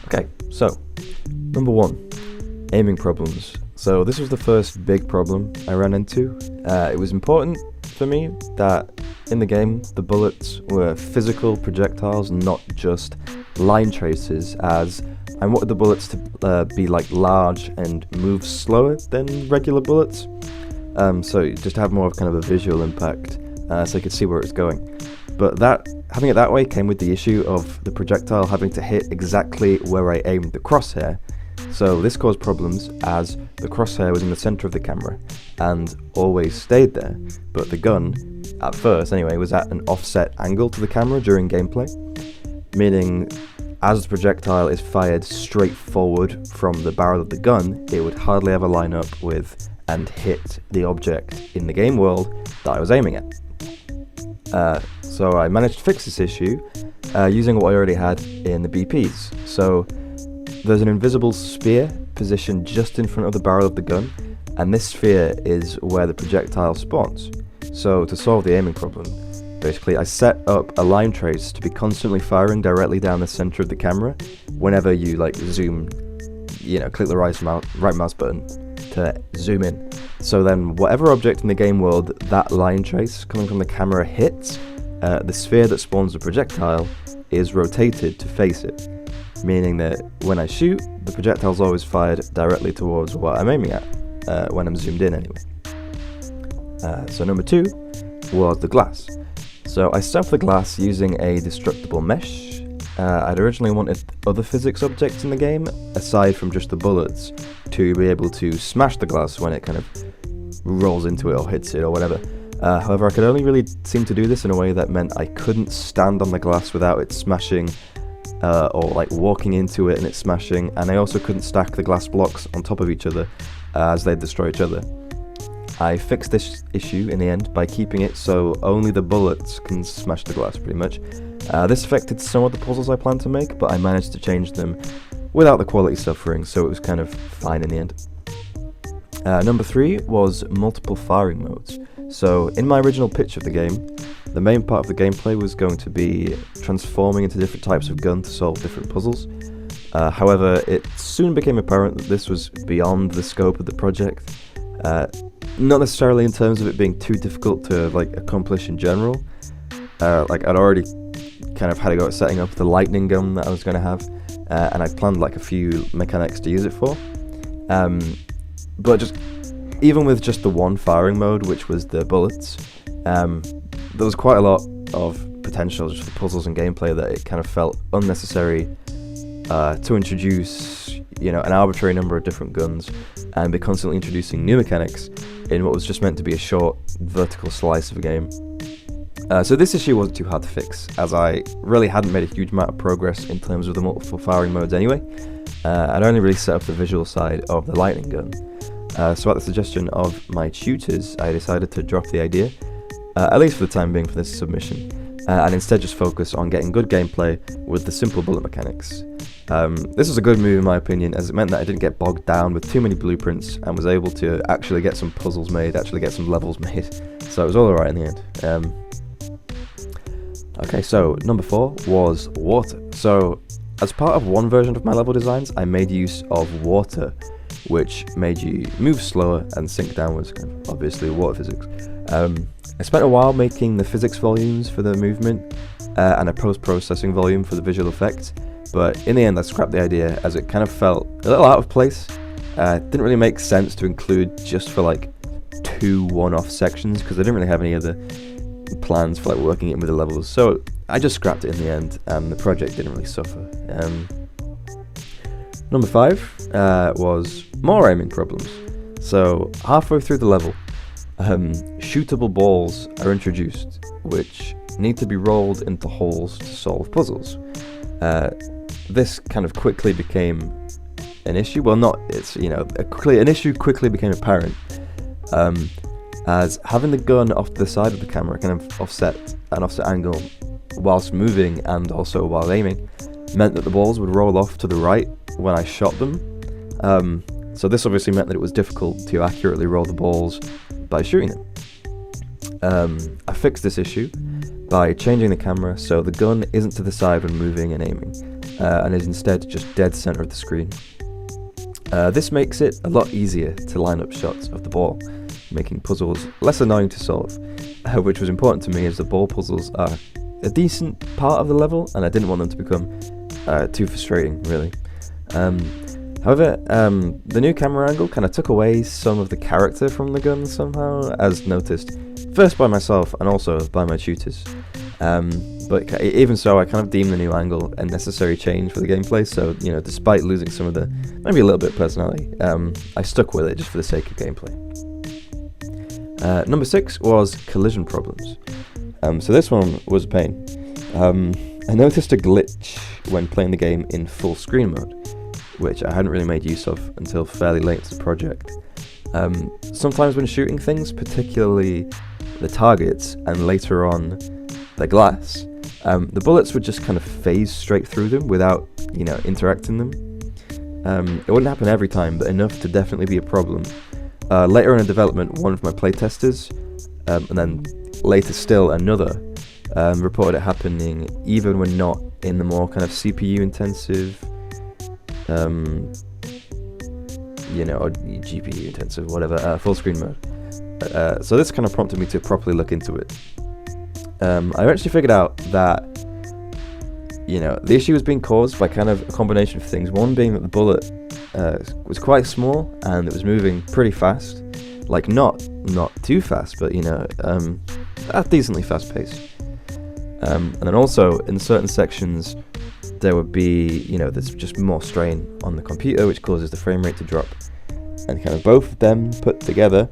Okay, so number 1, aiming problems. So this was the first big problem I ran into. It was important for me that in the game the bullets were physical projectiles, not just line traces, as I wanted the bullets to be like large and move slower than regular bullets. So just have more of kind of a visual impact, so you could see where it's going. But having it that way came with the issue of the projectile having to hit exactly where I aimed the crosshair. So this caused problems as the crosshair was in the center of the camera and always stayed there, but the gun, at first anyway, was at an offset angle to the camera during gameplay, meaning as the projectile is fired straight forward from the barrel of the gun, it would hardly ever line up with and hit the object in the game world that I was aiming at. So I managed to fix this issue using what I already had in the BPs. So there's an invisible sphere positioned just in front of the barrel of the gun, and this sphere is where the projectile spawns. So to solve the aiming problem, basically I set up a line trace to be constantly firing directly down the center of the camera whenever you like zoom, click the right mouse button to zoom in. So then whatever object in the game world that line trace coming from the camera hits, the sphere that spawns the projectile is rotated to face it, meaning that when I shoot, the projectile's always fired directly towards what I'm aiming at, when I'm zoomed in anyway. So number 2 was the glass. So I stuffed the glass using a destructible mesh. I'd originally wanted other physics objects in the game, aside from just the bullets, to be able to smash the glass when it kind of rolls into it or hits it or whatever. However, I could only really seem to do this in a way that meant I couldn't stand on the glass without it smashing, or like walking into it and it smashing, and I also couldn't stack the glass blocks on top of each other as they'd destroy each other. I fixed this issue in the end by keeping it so only the bullets can smash the glass pretty much. This affected some of the puzzles I planned to make, but I managed to change them without the quality suffering, so it was kind of fine in the end. Number 3 was multiple firing modes. So in my original pitch of the game, the main part of the gameplay was going to be transforming into different types of gun to solve different puzzles. However, it soon became apparent that this was beyond the scope of the project. Not necessarily in terms of it being too difficult to accomplish in general. I'd already kind of had a go at setting up the lightning gun that I was going to have, and I planned a few mechanics to use it for. But just even with just the one firing mode, which was the bullets, there was quite a lot of potential just for puzzles and gameplay that it kind of felt unnecessary to introduce, an arbitrary number of different guns and be constantly introducing new mechanics in what was just meant to be a short vertical slice of a game. So this issue wasn't too hard to fix, as I really hadn't made a huge amount of progress in terms of the multiple firing modes anyway. I'd only really set up the visual side of the lightning gun. So at the suggestion of my tutors, I decided to drop the idea, at least for the time being for this submission, and instead just focus on getting good gameplay with the simple bullet mechanics. This was a good move in my opinion, as it meant that I didn't get bogged down with too many blueprints and was able to actually get some puzzles made, actually get some levels made, so it was all alright in the end. Okay, so number 4 was water. So as part of one version of my level designs, I made use of water, which made you move slower and sink downwards, kind of obviously water physics. I spent a while making the physics volumes for the movement and a post-processing volume for the visual effects, but in the end I scrapped the idea as it kind of felt a little out of place. It didn't really make sense to include just for 2 one-off sections, because I didn't really have any other plans for working it with the levels, so I just scrapped it in the end and the project didn't really suffer. Number 5 was more aiming problems. So halfway through the level, shootable balls are introduced, which need to be rolled into holes to solve puzzles. This kind of quickly became an issue. Well, not it's an issue quickly became apparent, as having the gun off the side of the camera, kind of offset angle, whilst moving and also while aiming, meant that the balls would roll off to the right when I shot them. So this obviously meant that it was difficult to accurately roll the balls by shooting them. I fixed this issue by changing the camera so the gun isn't to the side when moving and aiming, and is instead just dead center of the screen. This makes it a lot easier to line up shots of the ball, making puzzles less annoying to solve, which was important to me as the ball puzzles are a decent part of the level and I didn't want them to become too frustrating, really. However, the new camera angle kind of took away some of the character from the gun somehow, as noticed first by myself and also by my tutors. But even so, I kind of deemed the new angle a necessary change for the gameplay, so, despite losing some of the, maybe a little bit of personality, I stuck with it just for the sake of gameplay. Number 6 was collision problems. So this one was a pain. I noticed a glitch when playing the game in full screen mode, which I hadn't really made use of until fairly late into the project. Sometimes when shooting things, particularly the targets and later on the glass, the bullets would just kind of phase straight through them without, interacting them. It wouldn't happen every time, but enough to definitely be a problem. Later on in development, one of my playtesters, and then later still another, reported it happening even when not in the more kind of CPU intensive, or GPU intensive, whatever, full screen mode. So this kind of prompted me to properly look into it. I eventually figured out that, the issue was being caused by kind of a combination of things. One being that the bullet was quite small and it was moving pretty fast, like not too fast, but at decently fast pace. And then also in certain sections there would be, there's just more strain on the computer, which causes the frame rate to drop. And kind of both of them put together,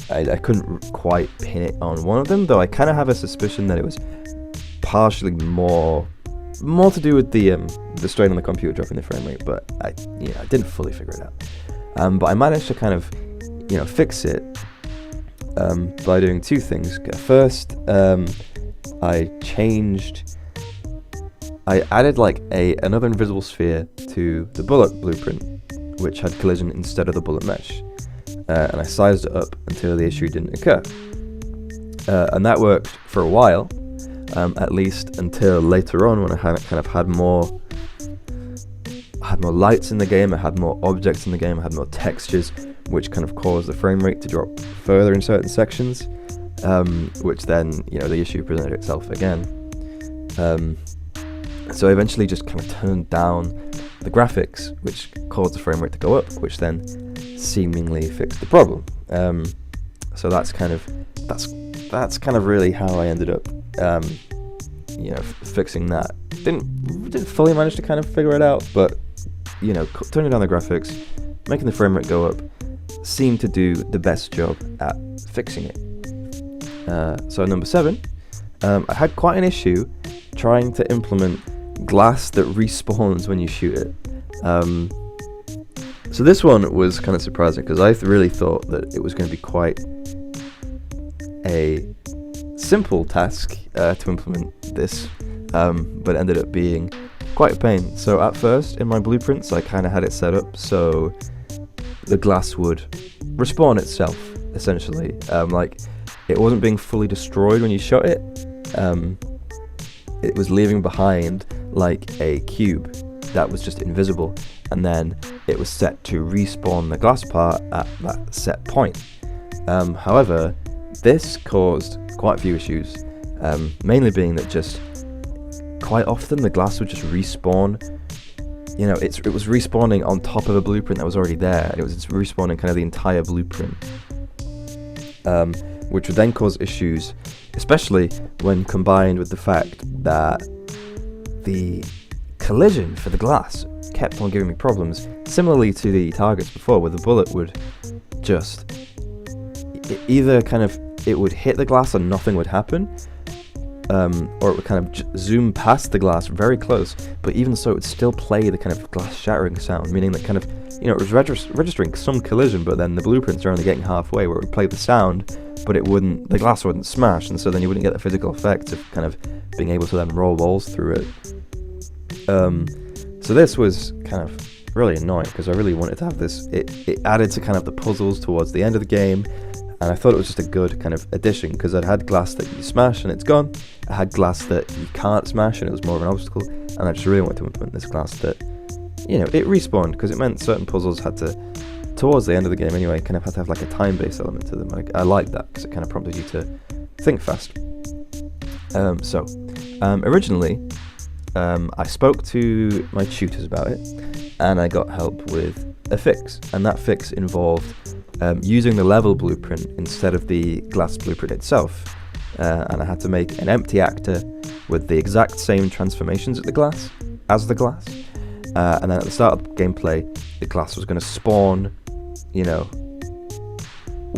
I couldn't quite pin it on one of them, though I kind of have a suspicion that it was partially more to do with the strain on the computer dropping the frame rate, but I didn't fully figure it out. But I managed to kind of, fix it by doing two things. First, I added like another invisible sphere to the bullet blueprint, which had collision instead of the bullet mesh, and I sized it up until the issue didn't occur. And that worked for a while, at least until later on when I had more lights in the game, I had more objects in the game, I had more textures, which kind of caused the frame rate to drop further in certain sections, which then, the issue presented itself again. So I eventually just kind of turned down the graphics, which caused the frame rate to go up, which then seemingly fixed the problem. So that's kind of really how I ended up, fixing that. Didn't fully manage to kind of figure it out, but turning down the graphics, making the frame rate go up, seemed to do the best job at fixing it. So number 7, I had quite an issue trying to implement glass that respawns when you shoot it. So this one was kind of surprising because I really thought that it was going to be quite a simple task to implement this, but it ended up being quite a pain. So at first in my blueprints I kind of had it set up so the glass would respawn itself, essentially. Like it wasn't being fully destroyed when you shot it. It was leaving behind like a cube that was just invisible, and then it was set to respawn the glass part at that set point. However, this caused quite a few issues, mainly being that just quite often the glass would just respawn. It was respawning on top of a blueprint that was already there, and it was respawning kind of the entire blueprint, which would then cause issues, especially when combined with the fact that the collision for the glass kept on giving me problems, similarly to the targets before, where the bullet would just either it would hit the glass and nothing would happen, or it would kind of zoom past the glass very close, but even so it would still play the kind of glass shattering sound, meaning that kind of, it was registering some collision, but then the blueprints are only getting halfway, where it would play the sound, but the glass wouldn't smash, and so then you wouldn't get the physical effect of kind of being able to then roll balls through it. So this was kind of really annoying because I really wanted to have this. It added to kind of the puzzles towards the end of the game, And I thought it was just a good kind of addition, because I'd had glass that you smash and it's gone. I had glass that you can't smash and it was more of an obstacle. And I just really wanted to implement this glass that, it respawned, because it meant certain puzzles had to, towards the end of the game anyway, kind of had to have like a time-based element to them. I like that, because it kind of prompted you to think fast. Originally, I spoke to my tutors about it, and I got help with a fix. And that fix involved using the level blueprint instead of the glass blueprint itself. And I had to make an empty actor with the exact same transformations as the glass. And then at the start of the gameplay, the glass was going to spawn,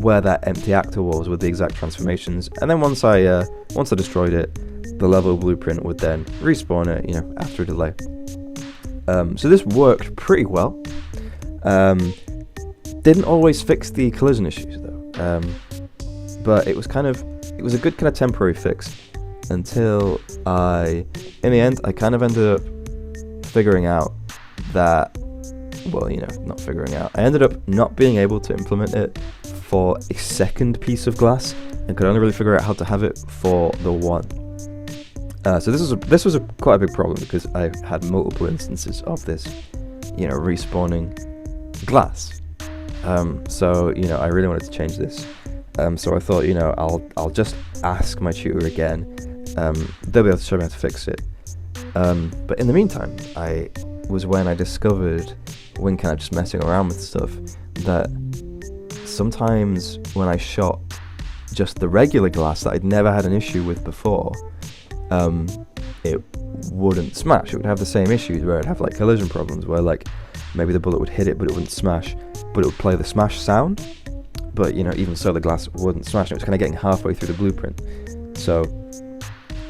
where that empty actor was with the exact transformations. And then once I destroyed it, the level blueprint would then respawn it, after a delay. So this worked pretty well. Didn't always fix the collision issues though. But it was a good kind of temporary fix until in the end, I kind of ended up figuring out that, I ended up not being able to implement it for a second piece of glass, and could only really figure out how to have it for the one. So this was quite a big problem, because I had multiple instances of this, respawning glass. So I really wanted to change this. So I thought, I'll just ask my tutor again. They'll be able to show me how to fix it. But in the meantime, when I discovered, when kind of just messing around with stuff, that sometimes when I shot just the regular glass that I'd never had an issue with before, it wouldn't smash. It would have the same issues where it'd have like collision problems, where like maybe the bullet would hit it but it wouldn't smash, but it would play the smash sound. But even so, the glass wouldn't smash. It was kind of getting halfway through the blueprint. So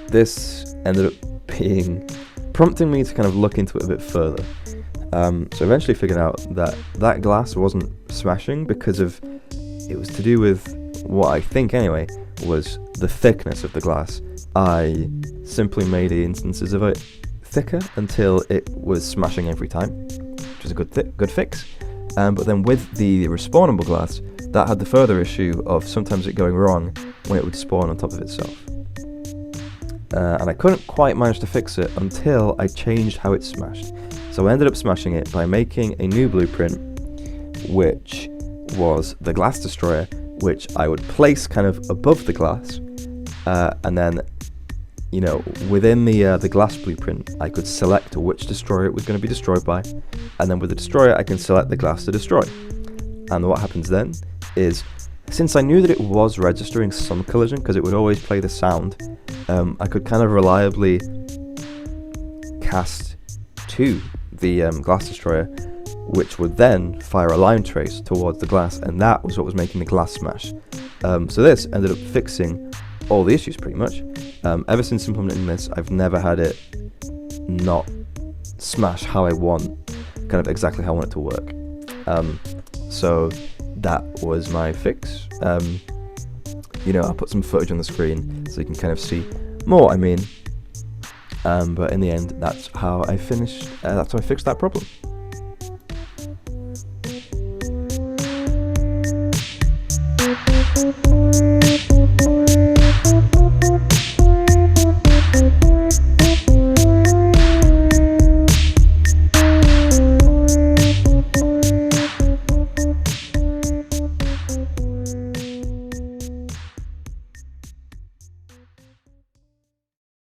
this ended up prompting me to kind of look into it a bit further. So eventually figured out that glass wasn't smashing because it was to do with what I think anyway was the thickness of the glass. I simply made the instances of it thicker until it was smashing every time, which was a good fix. But then with the respawnable glass, that had the further issue of sometimes it going wrong when it would spawn on top of itself. And I couldn't quite manage to fix it until I changed how it smashed. So I ended up smashing it by making a new blueprint, which was the glass destroyer, which I would place kind of above the glass, and then, within the glass blueprint, I could select which destroyer it was going to be destroyed by, and then with the destroyer, I can select the glass to destroy. And what happens then is, since I knew that it was registering some collision, because it would always play the sound, I could kind of reliably cast to the glass destroyer, which would then fire a line trace towards the glass, and that was what was making the glass smash. So this ended up fixing all the issues pretty much. Ever since implementing this, I've never had it not smash how I want, kind of exactly how I want it to work. So that was my fix. I'll put some footage on the screen so you can kind of see more what I mean. But in the end, that's how I fixed that problem.